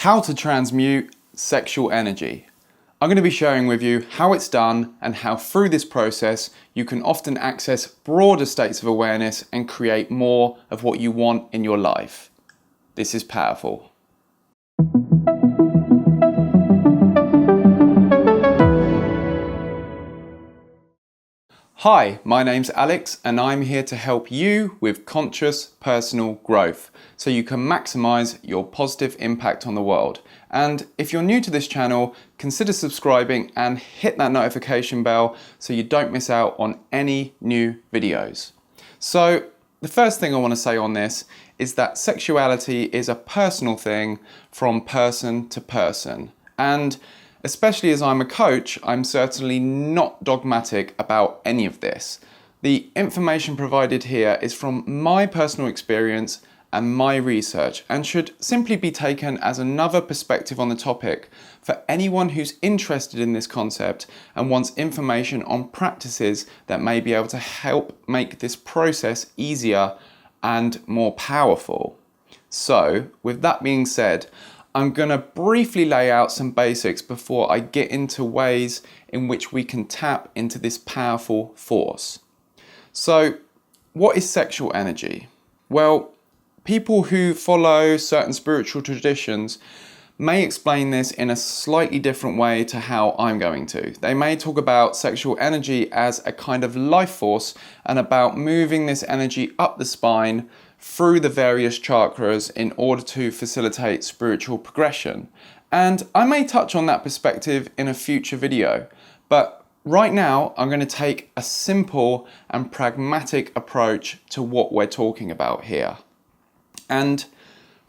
How to transmute sexual energy. I'm going to be sharing with you how it's done and how through this process you can often access broader states of awareness and create more of what you want in your life. This is powerful. Hi, my name's Alex and I'm here to help you with conscious personal growth so you can maximize your positive impact on the world. And if you're new to this channel, consider subscribing and hit that notification bell so you don't miss out on any new videos. So the first thing I want to say on this is that sexuality is a personal thing from person to person. And especially as I'm a coach, I'm certainly not dogmatic about any of this. The information provided here is from my personal experience and my research and should simply be taken as another perspective on the topic for anyone who's interested in this concept and wants information on practices that may be able to help make this process easier and more powerful. So, with that being said, I'm going to briefly lay out some basics before I get into ways in which we can tap into this powerful force. So, what is sexual energy? Well, people who follow certain spiritual traditions may explain this in a slightly different way to how I'm going to. They may talk about sexual energy as a kind of life force and about moving this energy up the spine through the various chakras in order to facilitate spiritual progression. And I may touch on that perspective in a future video, but right now I'm going to take a simple and pragmatic approach to what we're talking about here. And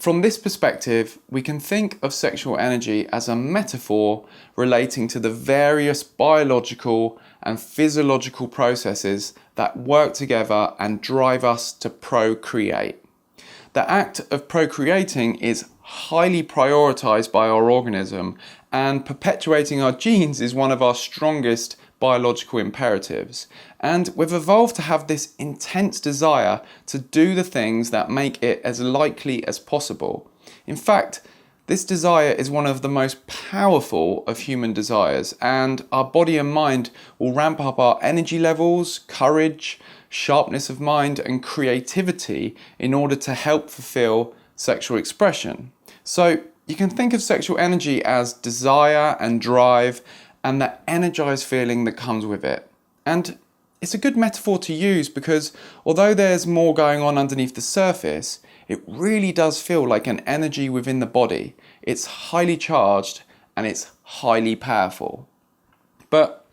from this perspective, we can think of sexual energy as a metaphor relating to the various biological and physiological processes that work together and drive us to procreate. The act of procreating is highly prioritized by our organism, and perpetuating our genes is one of our strongest biological imperatives. And we've evolved to have this intense desire to do the things that make it as likely as possible. In fact, this desire is one of the most powerful of human desires, and our body and mind will ramp up our energy levels, courage, sharpness of mind, and creativity in order to help fulfill sexual expression. So you can think of sexual energy as desire and drive and that energized feeling that comes with it. And it's a good metaphor to use because although there's more going on underneath the surface, it really does feel like an energy within the body. It's highly charged and it's highly powerful. But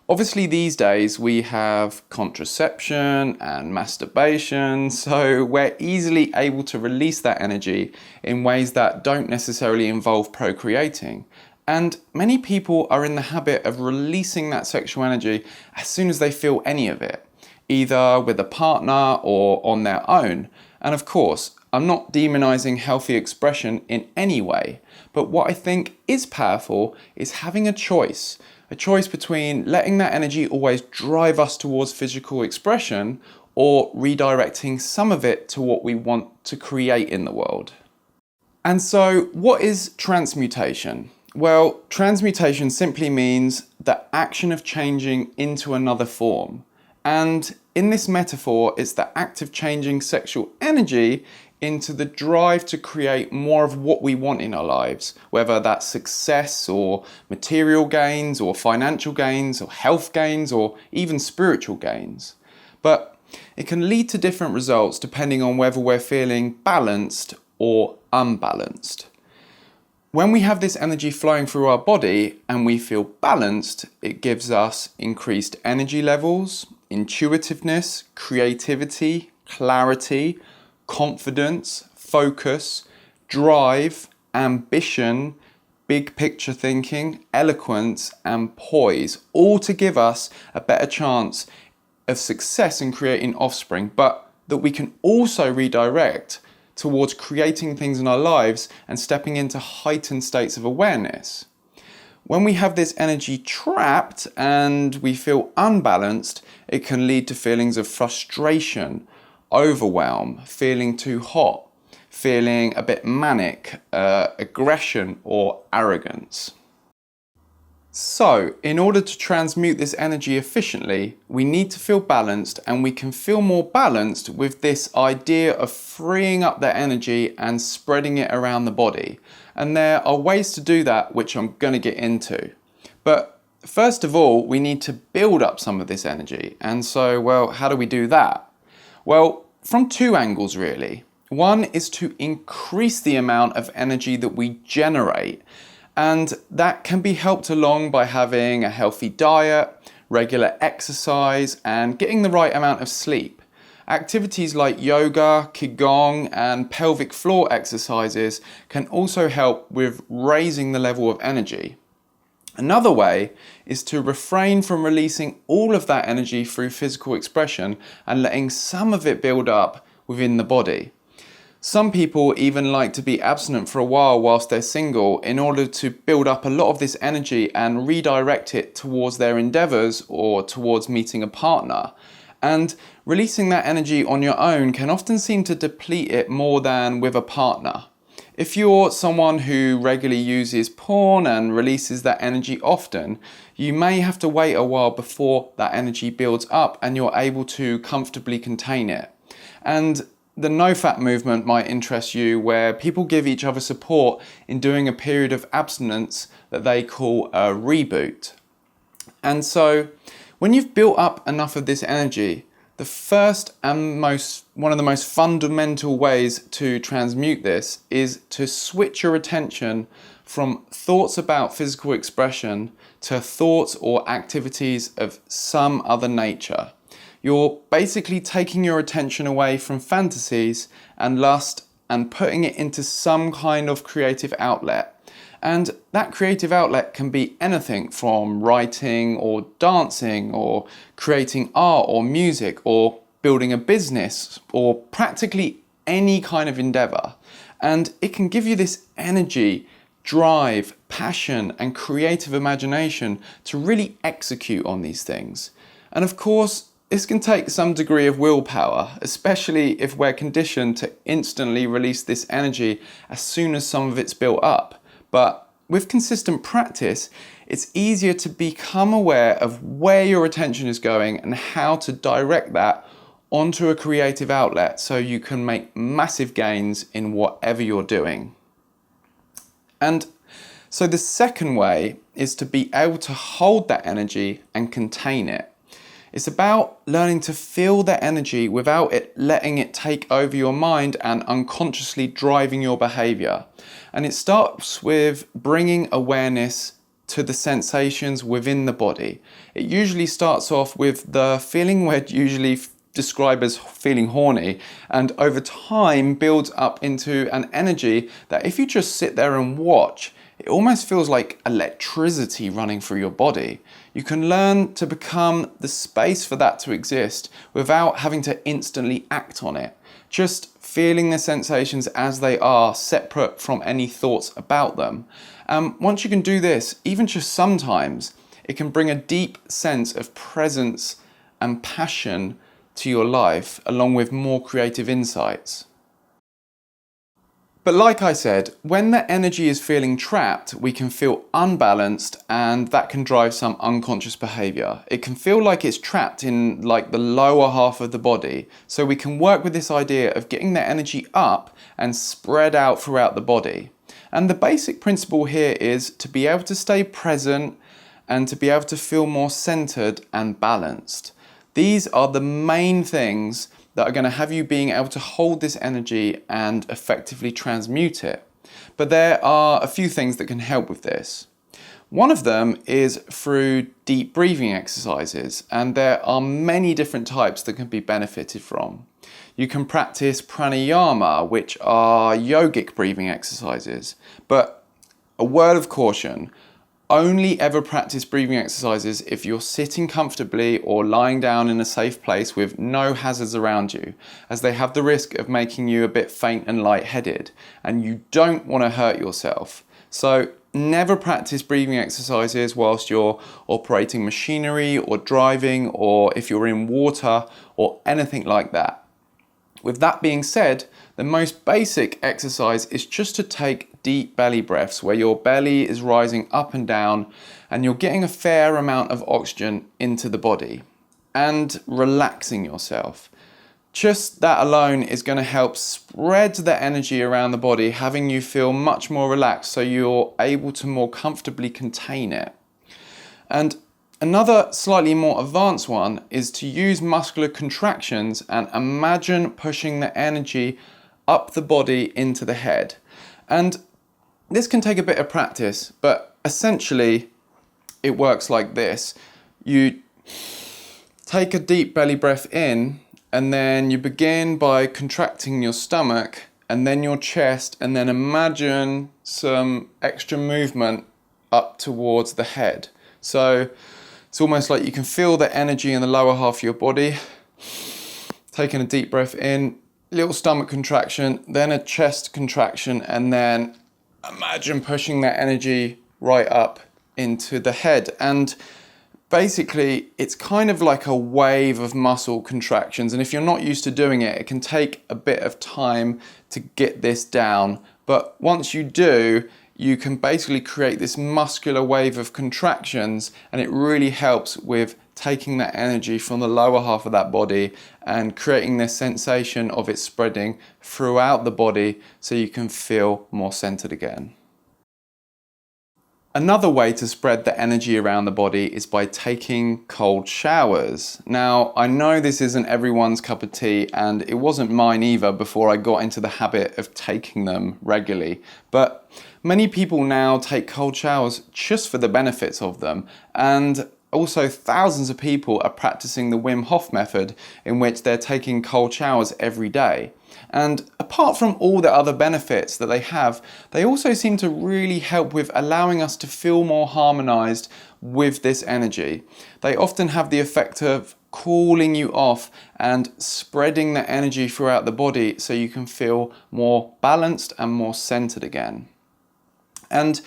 obviously these days we have contraception and masturbation, so we're easily able to release that energy in ways that don't necessarily involve procreating. And many people are in the habit of releasing that sexual energy as soon as they feel any of it, either with a partner or on their own. And of course, I'm not demonizing healthy expression in any way, but what I think is powerful is having a choice between letting that energy always drive us towards physical expression or redirecting some of it to what we want to create in the world. And so, what is transmutation? Well, transmutation simply means the action of changing into another form. And in this metaphor, it's the act of changing sexual energy into the drive to create more of what we want in our lives, whether that's success or material gains or financial gains or health gains or even spiritual gains. But it can lead to different results depending on whether we're feeling balanced or unbalanced. When we have this energy flowing through our body and we feel balanced, it gives us increased energy levels, intuitiveness, creativity, clarity, confidence, focus, drive, ambition, big picture thinking, eloquence, and poise, all to give us a better chance of success in creating offspring, but that we can also redirect towards creating things in our lives and stepping into heightened states of awareness. When we have this energy trapped and we feel unbalanced, it can lead to feelings of frustration, overwhelm, feeling too hot, feeling a bit manic, aggression, or arrogance. So, in order to transmute this energy efficiently, we need to feel balanced, and we can feel more balanced with this idea of freeing up that energy and spreading it around the body. And there are ways to do that, which I'm going to get into. But first of all, we need to build up some of this energy. And so, well, how do we do that? Well, from two angles really. One is to increase the amount of energy that we generate. And that can be helped along by having a healthy diet, regular exercise, and getting the right amount of sleep. Activities like yoga, qigong, and pelvic floor exercises can also help with raising the level of energy. Another way is to refrain from releasing all of that energy through physical expression and letting some of it build up within the body. Some people even like to be abstinent for a while whilst they're single in order to build up a lot of this energy and redirect it towards their endeavours or towards meeting a partner. And releasing that energy on your own can often seem to deplete it more than with a partner. If you're someone who regularly uses porn and releases that energy often, you may have to wait a while before that energy builds up and you're able to comfortably contain it. And the Nofap movement might interest you, where people give each other support in doing a period of abstinence that they call a reboot. And so when you've built up enough of this energy, the first and one of the most fundamental ways to transmute this is to switch your attention from thoughts about physical expression to thoughts or activities of some other nature. You're basically taking your attention away from fantasies and lust and putting it into some kind of creative outlet. And that creative outlet can be anything from writing or dancing or creating art or music or building a business or practically any kind of endeavor. And it can give you this energy, drive, passion, and creative imagination to really execute on these things. And of course, this can take some degree of willpower, especially if we're conditioned to instantly release this energy as soon as some of it's built up. But with consistent practice, it's easier to become aware of where your attention is going and how to direct that onto a creative outlet so you can make massive gains in whatever you're doing. And so the second way is to be able to hold that energy and contain it. It's about learning to feel that energy without it letting it take over your mind and unconsciously driving your behavior. And it starts with bringing awareness to the sensations within the body. It usually starts off with the feeling we'd usually describe as feeling horny, and over time builds up into an energy that if you just sit there and watch, it almost feels like electricity running through your body. You can learn to become the space for that to exist without having to instantly act on it. Just feeling the sensations as they are, separate from any thoughts about them. Once you can do this, even just sometimes, it can bring a deep sense of presence and passion to your life, along with more creative insights. But like I said, when the energy is feeling trapped, we can feel unbalanced, and that can drive some unconscious behavior. It can feel like it's trapped in like the lower half of the body. So we can work with this idea of getting the energy up and spread out throughout the body. And the basic principle here is to be able to stay present and to be able to feel more centered and balanced. These are the main things that are going to have you being able to hold this energy and effectively transmute it. But there are a few things that can help with this. One of them is through deep breathing exercises, and there are many different types that can be benefited from. You can practice pranayama, which are yogic breathing exercises, but a word of caution, only ever practice breathing exercises if you're sitting comfortably or lying down in a safe place with no hazards around you, as they have the risk of making you a bit faint and lightheaded, and you don't want to hurt yourself. So never practice breathing exercises whilst you're operating machinery or driving, or if you're in water or anything like that. With that being said, the most basic exercise is just to take deep belly breaths where your belly is rising up and down and you're getting a fair amount of oxygen into the body and relaxing yourself. Just that alone is going to help spread the energy around the body, having you feel much more relaxed so you're able to more comfortably contain it. And another slightly more advanced one is to use muscular contractions and imagine pushing the energy up the body into the head. And this can take a bit of practice, but essentially it works like this. You take a deep belly breath in, and then you begin by contracting your stomach and then your chest, and then imagine some extra movement up towards the head. So it's almost like you can feel the energy in the lower half of your body. Taking a deep breath in, little stomach contraction, then a chest contraction, and then imagine pushing that energy right up into the head. And basically, it's kind of like a wave of muscle contractions. And if you're not used to doing it, it can take a bit of time to get this down. But once you do, you can basically create this muscular wave of contractions, and it really helps with taking that energy from the lower half of that body and creating this sensation of it spreading throughout the body so you can feel more centered again. Another way to spread the energy around the body is by taking cold showers. Now, I know this isn't everyone's cup of tea, and it wasn't mine either before I got into the habit of taking them regularly. But many people now take cold showers just for the benefits of them, and also thousands of people are practicing the Wim Hof method, in which they're taking cold showers every day. And apart from all the other benefits that they have, they also seem to really help with allowing us to feel more harmonized with this energy. They often have the effect of cooling you off and spreading the energy throughout the body so you can feel more balanced and more centered again. And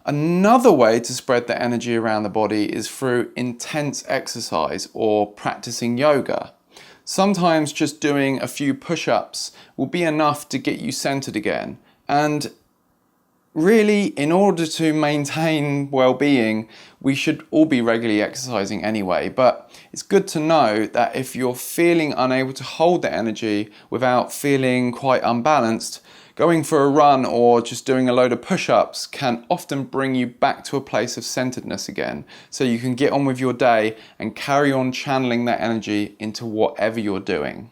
another way to spread the energy around the body is through intense exercise or practicing yoga. Sometimes just doing a few push-ups will be enough to get you centered again. And really, in order to maintain well-being, we should all be regularly exercising anyway. But it's good to know that if you're feeling unable to hold the energy without feeling quite unbalanced, going for a run or just doing a load of push-ups can often bring you back to a place of centeredness again, so you can get on with your day and carry on channeling that energy into whatever you're doing.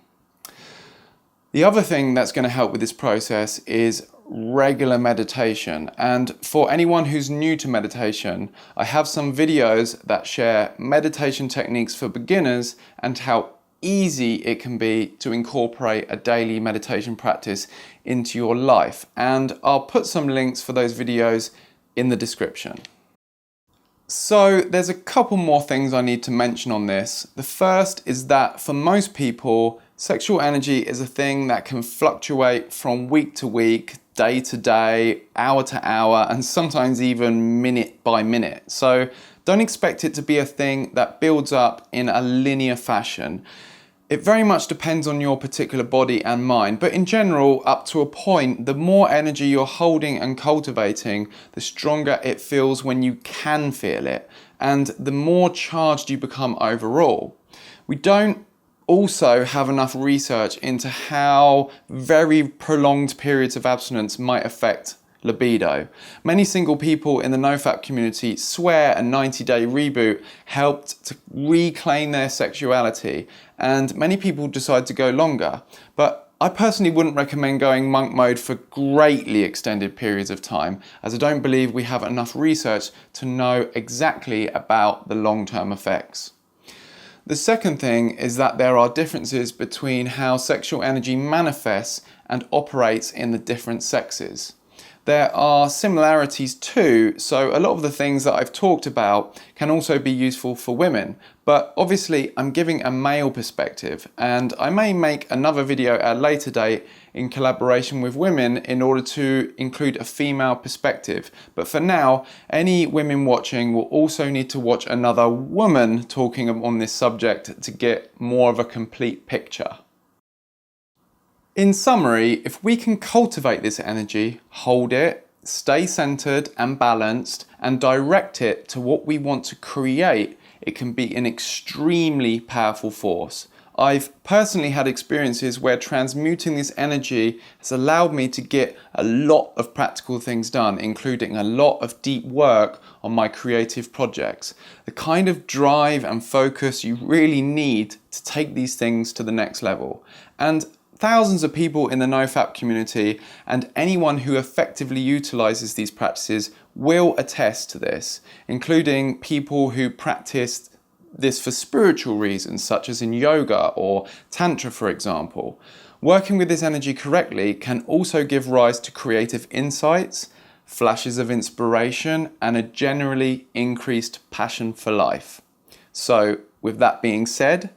The other thing that's going to help with this process is regular meditation. And for anyone who's new to meditation, I have some videos that share meditation techniques for beginners and how easy it can be to incorporate a daily meditation practice into your life. And I'll put some links for those videos in the description. So there's a couple more things I need to mention on this. The first is that for most people, sexual energy is a thing that can fluctuate from week to week, day to day, hour to hour, and sometimes even minute by minute. So don't expect it to be a thing that builds up in a linear fashion. It very much depends on your particular body and mind, but in general, up to a point, the more energy you're holding and cultivating, the stronger it feels when you can feel it, and the more charged you become overall. We don't also have enough research into how very prolonged periods of abstinence might affect libido. Many single people in the Nofap community swear a 90-day reboot helped to reclaim their sexuality, and many people decide to go longer. But I personally wouldn't recommend going monk mode for greatly extended periods of time, as I don't believe we have enough research to know exactly about the long-term effects. The second thing is that there are differences between how sexual energy manifests and operates in the different sexes. There are similarities too, so a lot of the things that I've talked about can also be useful for women, but obviously I'm giving a male perspective, and I may make another video at a later date in collaboration with women in order to include a female perspective. But for now, any women watching will also need to watch another woman talking on this subject to get more of a complete picture. In summary, if we can cultivate this energy, hold it, stay centered and balanced, and direct it to what we want to create, it can be an extremely powerful force. I've personally had experiences where transmuting this energy has allowed me to get a lot of practical things done, including a lot of deep work on my creative projects. The kind of drive and focus you really need to take these things to the next level. And thousands of people in the Nofap community and anyone who effectively utilizes these practices will attest to this, including people who practice this for spiritual reasons, such as in yoga or tantra, for example. Working with this energy correctly can also give rise to creative insights, flashes of inspiration, and a generally increased passion for life. So, with that being said,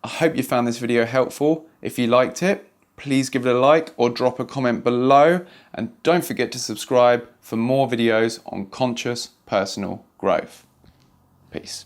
I hope you found this video helpful. If you liked it, please give it a like or drop a comment below, and don't forget to subscribe for more videos on conscious personal growth. Peace.